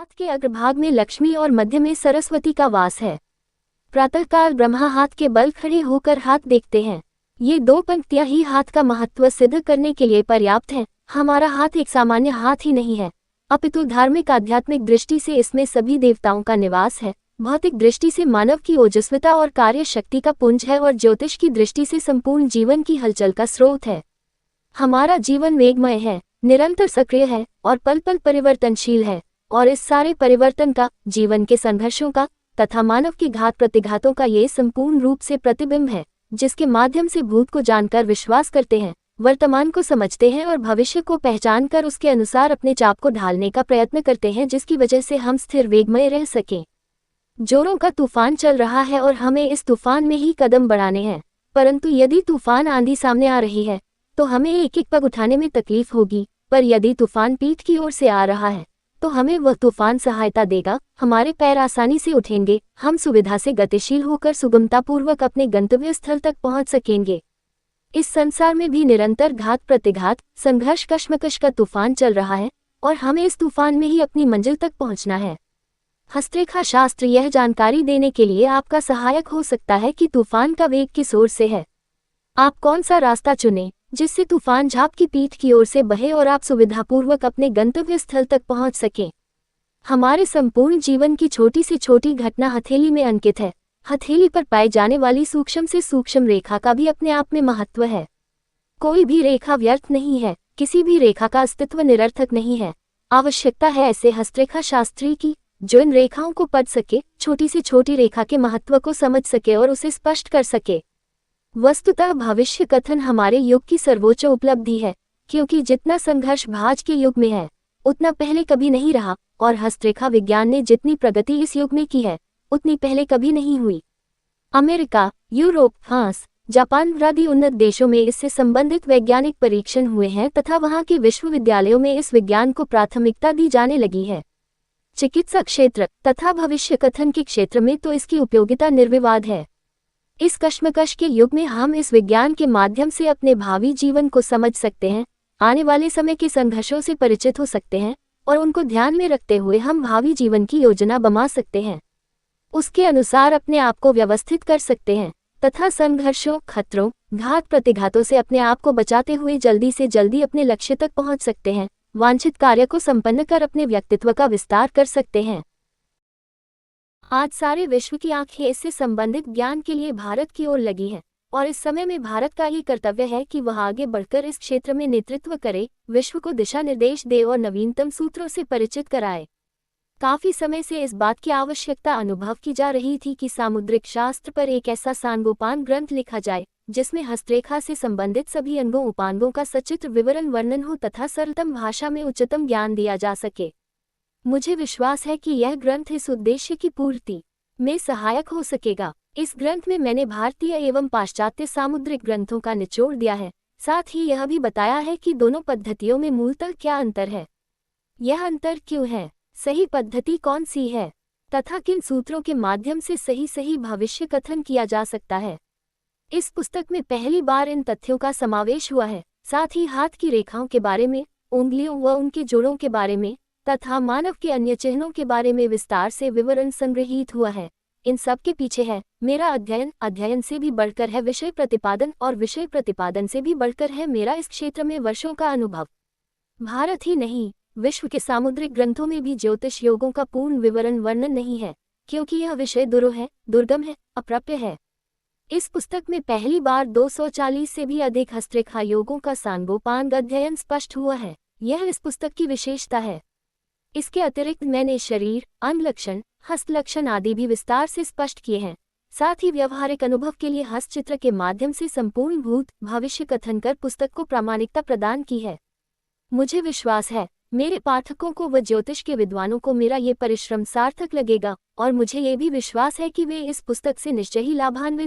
हाथ के अग्रभाग में लक्ष्मी और मध्य में सरस्वती का वास है। प्रातःकाल ब्रह्मा हाथ के बल खड़े होकर हाथ देखते हैं। ये दो पंक्तियां ही हाथ का महत्व सिद्ध करने के लिए पर्याप्त हैं। हमारा हाथ एक सामान्य हाथ ही नहीं है, अपितु धार्मिक आध्यात्मिक दृष्टि से इसमें सभी देवताओं का निवास है। भौतिक दृष्टि से मानव की ओजस्विता और कार्य शक्ति का पुंज है और ज्योतिष की दृष्टि से संपूर्ण जीवन की हलचल का स्रोत है। हमारा जीवन वेगमय है, निरंतर सक्रिय है और पल पल परिवर्तनशील है, और इस सारे परिवर्तन का, जीवन के संघर्षों का तथा मानव की घात प्रतिघातों का ये संपूर्ण रूप से प्रतिबिंब है, जिसके माध्यम से भूत को जानकर विश्वास करते हैं, वर्तमान को समझते हैं और भविष्य को पहचान कर उसके अनुसार अपने चाप को ढालने का प्रयत्न करते हैं, जिसकी वजह से हम स्थिर वेगमय रह सकें। जोरों का तूफान चल रहा है और हमें इस तूफान में ही कदम बढ़ाने हैं, परंतु यदि तूफान आंधी सामने आ रही है तो हमें एक एक पग उठाने में तकलीफ होगी, पर यदि तूफान पीठ की ओर से आ रहा है तो हमें वह तूफान सहायता देगा। हमारे पैर आसानी से उठेंगे, हम सुविधा से गतिशील होकर सुगमतापूर्वक अपने गंतव्य स्थल तक पहुंच सकेंगे। इस संसार में भी निरंतर घात प्रतिघात, संघर्ष, कश्मकश का तूफान चल रहा है और हमें इस तूफान में ही अपनी मंजिल तक पहुंचना है। हस्तरेखा शास्त्र यह जानकारी देने के लिए आपका सहायक हो सकता है कि तूफान का वेग किस ओर से है। आप कौन सा रास्ता चुनें जिससे तूफान झाप की पीठ की ओर से बहे और आप सुविधापूर्वक अपने गंतव्य स्थल तक पहुंच सकें। हमारे संपूर्ण जीवन की छोटी से छोटी घटना हथेली में अंकित है। हथेली पर पाई जाने वाली सूक्ष्म से सूक्ष्म रेखा का भी अपने आप में महत्व है। कोई भी रेखा व्यर्थ नहीं है, किसी भी रेखा का अस्तित्व निरर्थक नहीं है। आवश्यकता है ऐसे हस्तरेखा शास्त्री की जो इन रेखाओं को पढ़ सके, छोटी से छोटी रेखा के महत्व को समझ सके और उसे स्पष्ट कर सके। वस्तुतः भविष्य कथन हमारे युग की सर्वोच्च उपलब्धि है, क्योंकि जितना संघर्ष भाज के युग में है उतना पहले कभी नहीं रहा, और हस्तरेखा विज्ञान ने जितनी प्रगति इस युग में की है उतनी पहले कभी नहीं हुई। अमेरिका, यूरोप, फ्रांस, जापान आदि उन्नत देशों में इससे संबंधित वैज्ञानिक परीक्षण हुए हैं तथा वहां के विश्वविद्यालयों में इस विज्ञान को प्राथमिकता दी जाने लगी है। चिकित्सा क्षेत्र तथा भविष्य कथन के क्षेत्र में तो इसकी उपयोगिता निर्विवाद है। इस कश्मकश के युग में हम इस विज्ञान के माध्यम से अपने भावी जीवन को समझ सकते हैं, आने वाले समय के संघर्षों से परिचित हो सकते हैं और उनको ध्यान में रखते हुए हम भावी जीवन की योजना बना सकते हैं। उसके अनुसार अपने आप को व्यवस्थित कर सकते हैं तथा संघर्षों, खतरों, घात प्रतिघातों से अपने आप को बचाते हुए जल्दी से जल्दी अपने लक्ष्य तक पहुंच सकते हैं। वांछित कार्य को संपन्न कर अपने व्यक्तित्व का विस्तार कर सकते हैं। आज सारे विश्व की आंखें इससे संबंधित ज्ञान के लिए भारत की ओर लगी हैं, और इस समय में भारत का ये कर्तव्य है कि वह आगे बढ़कर इस क्षेत्र में नेतृत्व करे, विश्व को दिशा निर्देश दे और नवीनतम सूत्रों से परिचित कराए। काफी समय से इस बात की आवश्यकता अनुभव की जा रही थी कि सामुद्रिक शास्त्र पर एक ऐसा सांगोपांग ग्रंथ लिखा जाए जिसमें हस्तरेखा से संबंधित सभी अंगों उपांगों का सचित्र विवरण वर्णन हो तथा सरलतम भाषा में उच्चतम ज्ञान दिया जा सके। मुझे विश्वास है कि यह ग्रंथ इस उद्देश्य की पूर्ति में सहायक हो सकेगा। इस ग्रंथ में मैंने भारतीय एवं पाश्चात्य सामुद्रिक ग्रंथों का निचोड़ दिया है, साथ ही यह भी बताया है कि दोनों पद्धतियों में मूलतः क्या अंतर है, यह अंतर क्यों है, सही पद्धति कौन सी है तथा किन सूत्रों के माध्यम से सही भविष्य कथन किया जा सकता है। इस पुस्तक में पहली बार इन तथ्यों का समावेश हुआ है, साथ ही हाथ की रेखाओं के बारे में, उंगलियों व उनके जोड़ों के बारे में तथा मानव के अन्य चिन्हों के बारे में विस्तार से विवरण संग्रहित हुआ है। इन सब के पीछे है मेरा अध्ययन से भी बढ़कर है विषय प्रतिपादन, और विषय प्रतिपादन से भी बढ़कर है मेरा इस क्षेत्र में वर्षों का अनुभव। भारत ही नहीं, विश्व के सामुद्रिक ग्रंथों में भी ज्योतिष योगों का पूर्ण विवरण वर्णन नहीं है, क्योंकि यह विषय दुरूह है, दुर्गम है, अप्राप्य है। इस पुस्तक में पहली बार 240 से भी अधिक हस्तरेखा योगों का सांगोपांग अध्ययन स्पष्ट हुआ है। यह इस पुस्तक की विशेषता है। इसके अतिरिक्त मैंने शरीर, अंग लक्षण, हस्त लक्षण आदि भी विस्तार से स्पष्ट किए हैं। साथ ही व्यवहारिक अनुभव के लिए हस्तचित्र के माध्यम से संपूर्ण भूत भविष्य कथन कर पुस्तक को प्रामाणिकता प्रदान की है। मुझे विश्वास है मेरे पाठकों को व ज्योतिष के विद्वानों को मेरा ये परिश्रम सार्थक लगेगा, और मुझे ये भी विश्वास है कि वे इस पुस्तक से निश्चय ही लाभान्वित